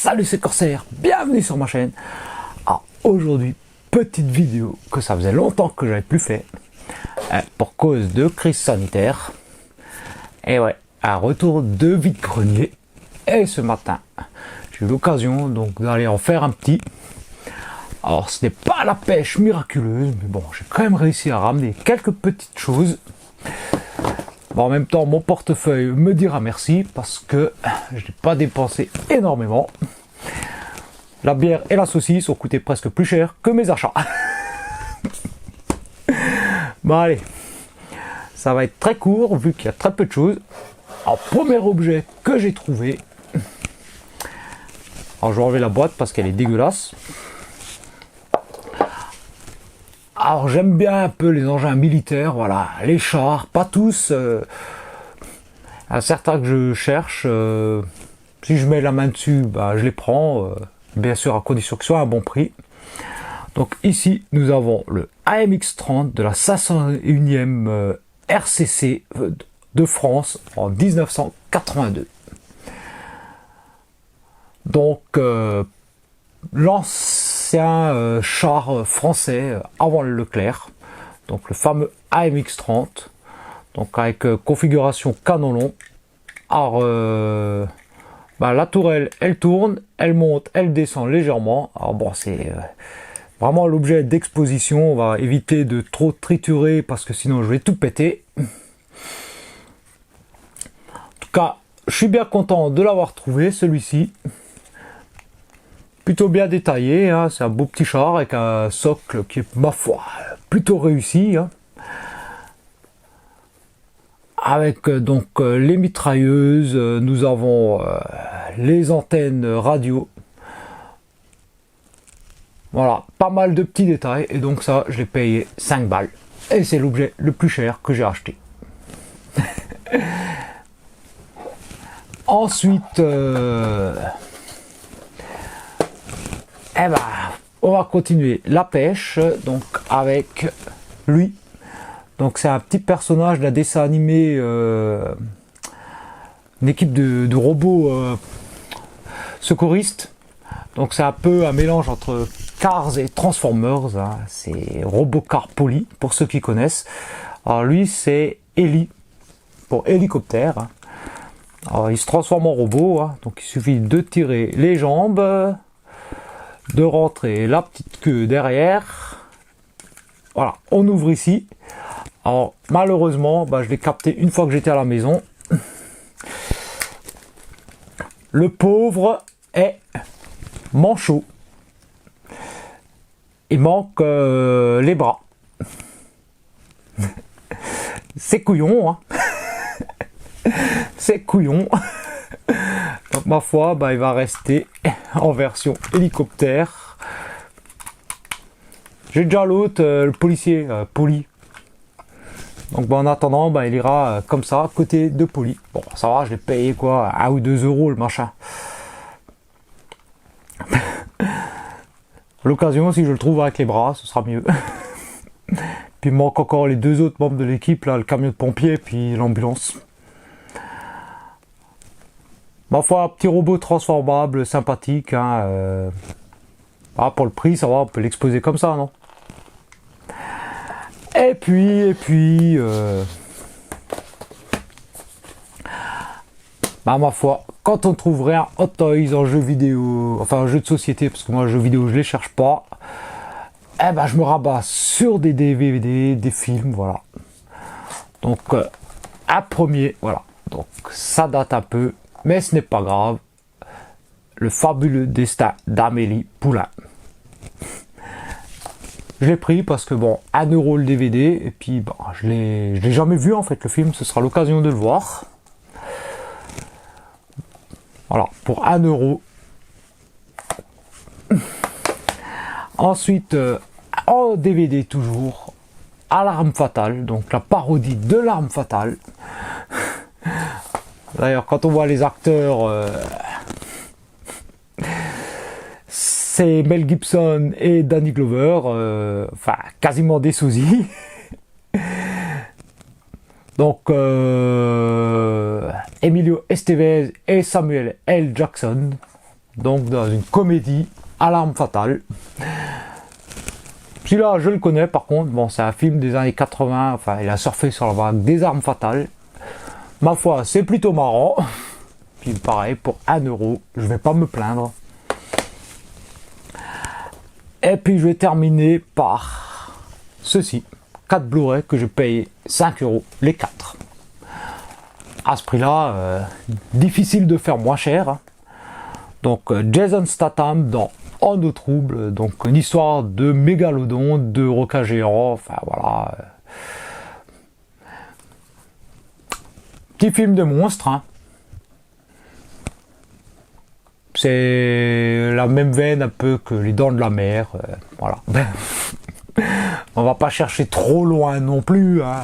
Salut, c'est Corsair, bienvenue sur ma chaîne. Alors aujourd'hui, petite vidéo que ça faisait longtemps que j'avais plus fait pour cause de crise sanitaire. Et ouais, un retour de vide-grenier. Et ce matin, j'ai eu l'occasion donc d'aller en faire un petit. Alors ce n'est pas la pêche miraculeuse, mais bon, j'ai quand même réussi à ramener quelques petites choses. Bon, en même temps, mon portefeuille me dira merci parce que je n'ai pas dépensé énormément. La bière et la saucisse ont coûté presque plus cher que mes achats. Bon allez, ça va être très court vu qu'il y a très peu de choses. Alors, premier objet que j'ai trouvé. Alors je vais enlever la boîte parce qu'elle est dégueulasse. Alors j'aime bien un peu les engins militaires, voilà, les chars, pas tous. À certains que je cherche, si je mets la main dessus, bah, je les prends, bien sûr à condition que ce soit à un bon prix. Donc ici nous avons le AMX-30 de la 501e RCC de France en 1982. Donc l'ancien char français avant le Leclerc, donc le fameux AMX-30, donc avec configuration canon long. Alors la tourelle elle tourne, elle monte, elle descend légèrement. Alors bon, c'est vraiment l'objet d'exposition, on va éviter de trop triturer parce que sinon je vais tout péter. En tout cas, je suis bien content de l'avoir trouvé, celui-ci. Plutôt bien détaillé, hein. C'est un beau petit char avec un socle qui est, ma foi, plutôt réussi. Hein. Avec donc les mitrailleuses, nous avons les antennes radio. Voilà, pas mal de petits détails. Et donc ça, je l'ai payé 5 balles. Et c'est l'objet le plus cher que j'ai acheté. Ensuite... on va continuer la pêche donc avec lui. Donc c'est un petit personnage d'un dessin animé, une équipe de robots secouristes. Donc c'est un peu un mélange entre Cars et Transformers. Hein. C'est Robocar Poly pour ceux qui connaissent. Alors lui c'est Heli pour hélicoptère. Hein. Alors il se transforme en robot. Hein. Donc il suffit de tirer les jambes, de rentrer la petite queue derrière. Voilà, on ouvre ici. Alors malheureusement, je l'ai capté une fois que j'étais à la maison. Le pauvre est manchot. Il manque les bras. C'est couillon, hein. C'est couillon. Donc ma foi, il va rester en version hélicoptère. J'ai déjà l'autre, le policier, Poli. Donc en attendant, il ira comme ça, à côté de Poli. Bon, ça va, je l'ai payé quoi, 1 ou 2 euros le machin. L'occasion, si je le trouve avec les bras, ce sera mieux. Puis il manque encore les 2 autres membres de l'équipe, là, le camion de pompiers, puis l'ambulance. Ma foi, petit robot transformable, sympathique. Hein, pour le prix, ça va, on peut l'exposer comme ça, non? Et puis, ma foi, quand on trouve rien Hot Toys en jeu vidéo, enfin en jeu de société, parce que moi, jeux vidéo, je les cherche pas, je me rabats sur des DVD, des films, voilà. Donc, un premier, voilà. Donc, ça date un peu. Mais ce n'est pas grave. Le fabuleux destin d'Amélie Poulain. Je l'ai pris parce que 1 euro le DVD. Et puis je l'ai jamais vu en fait le film. Ce sera l'occasion de le voir. Voilà, pour 1 euro. Ensuite, en DVD toujours, Alarme Fatale. Donc la parodie de l'Arme Fatale. D'ailleurs, quand on voit les acteurs, c'est Mel Gibson et Danny Glover, quasiment des sosies. Donc, Emilio Estevez et Samuel L. Jackson, donc dans une comédie à l'arme fatale. Celui-là, je le connais par contre, bon, c'est un film des années 80, enfin, il a surfé sur la vague des armes fatales. Ma foi, c'est plutôt marrant. Puis pareil, pour 1 euro, je vais pas me plaindre. Et puis je vais terminer par ceci, 4 Blu-ray que je paye 5 euros les 4. À ce prix-là, difficile de faire moins cher. Donc Jason Statham dans En eau trouble, donc une histoire de mégalodon, de requin géant, enfin voilà. Petit film de monstre, hein. C'est la même veine un peu que Les Dents de la Mer, voilà. On va pas chercher trop loin non plus, hein.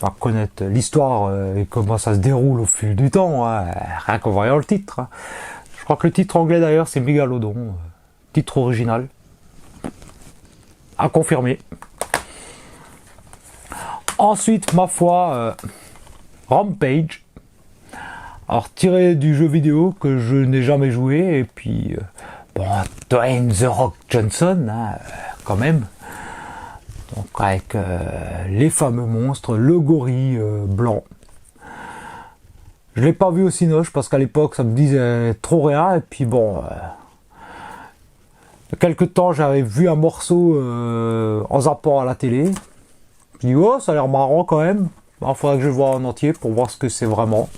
On va connaître l'histoire et comment ça se déroule au fil du temps, hein. Rien qu'en voyant le titre, hein. Je crois que le titre anglais d'ailleurs c'est Mégalodon, titre original. À confirmer. Ensuite, ma foi, Rampage. Alors tiré du jeu vidéo que je n'ai jamais joué, et puis bon, Dwayne The Rock Johnson, hein, quand même. Donc avec les fameux monstres, le gorille blanc. Je l'ai pas vu au Cinoche parce qu'à l'époque ça me disait trop rien, et puis bon, il y a quelques temps j'avais vu un morceau en zappant à la télé. Je dis oh, ça a l'air marrant quand même. Il faudrait que je le voie en entier pour voir ce que c'est vraiment.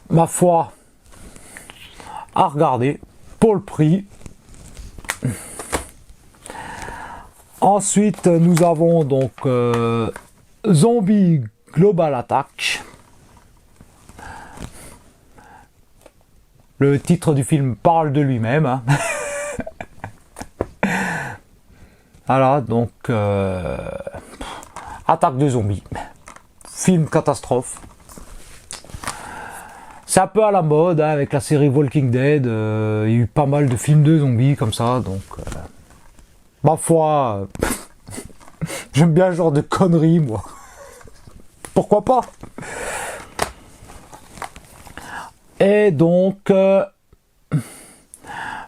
Ma foi, à regarder pour le prix. Ensuite, nous avons donc Zombie Global Attack. Le titre du film parle de lui-même, hein. Voilà, donc attaque de zombies. Film catastrophe. C'est un peu à la mode, hein, avec la série Walking Dead. Il y a eu pas mal de films de zombies comme ça, donc ma foi, j'aime bien ce genre de conneries, moi. Pourquoi pas? Et donc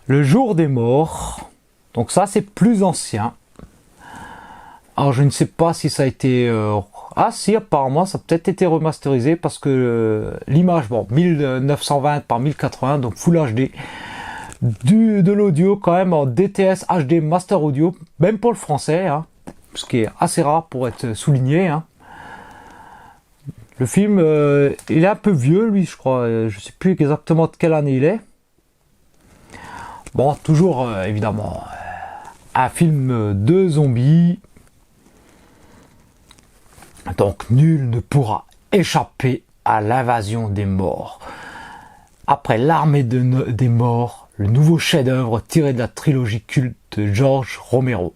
Le Jour des Morts. Donc ça c'est plus ancien. Alors je ne sais pas si ça a été... Ah si, apparemment ça a peut-être été remasterisé parce que l'image, bon, 1920 par 1080, donc Full HD. De l'audio quand même en DTS HD Master Audio, même pour le français, hein, ce qui est assez rare pour être souligné, hein. Le film, il est un peu vieux lui, je crois, je sais plus exactement de quelle année il est. Bon, toujours évidemment un film de zombies. Donc nul ne pourra échapper à l'invasion des morts. Après l'Armée des morts, le nouveau chef-d'œuvre tiré de la trilogie culte de George Romero.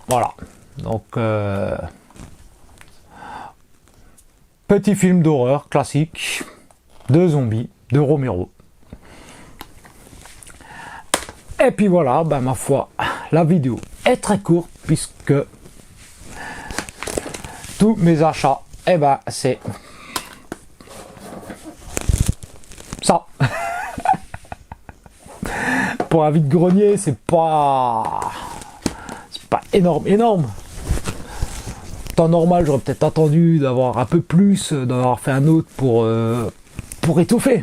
Voilà. Donc petit film d'horreur classique de zombies de Romero. Et puis voilà, ben ma foi, la vidéo est très courte puisque tous mes achats, eh ben c'est ça. Pour un vide-grenier, c'est pas énorme. Temps normal, j'aurais peut-être attendu d'avoir un peu plus, d'avoir fait un autre pour étouffer.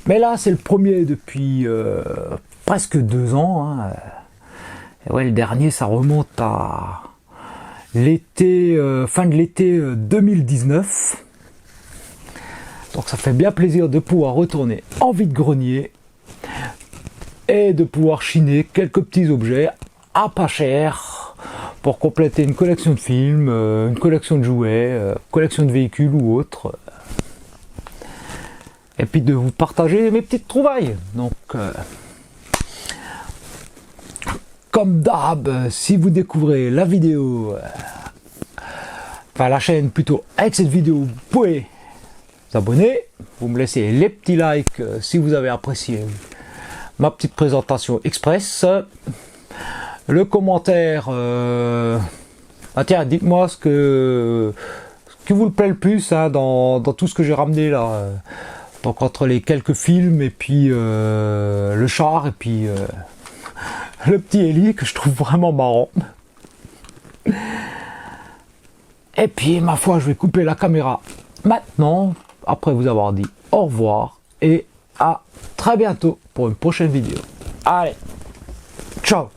Mais là, c'est le premier depuis presque 2 ans, hein. Et ouais, le dernier, ça remonte à l'été, fin de l'été 2019. Donc ça fait bien plaisir de pouvoir retourner en vide-grenier et de pouvoir chiner quelques petits objets à pas cher pour compléter une collection de films, une collection de jouets, collection de véhicules ou autres. Et puis de vous partager mes petites trouvailles. Donc comme d'hab, si vous découvrez la vidéo, enfin la chaîne plutôt avec cette vidéo, vous pouvez vous abonner, vous me laissez les petits likes si vous avez apprécié ma petite présentation express. Le commentaire, ah tiens, dites-moi ce que qui vous le plaît le plus hein, dans tout ce que j'ai ramené là. Donc entre les quelques films et puis le char et puis le petit Ellie que je trouve vraiment marrant. Et puis ma foi, je vais couper la caméra maintenant, après vous avoir dit au revoir et à très bientôt pour une prochaine vidéo. Allez, ciao!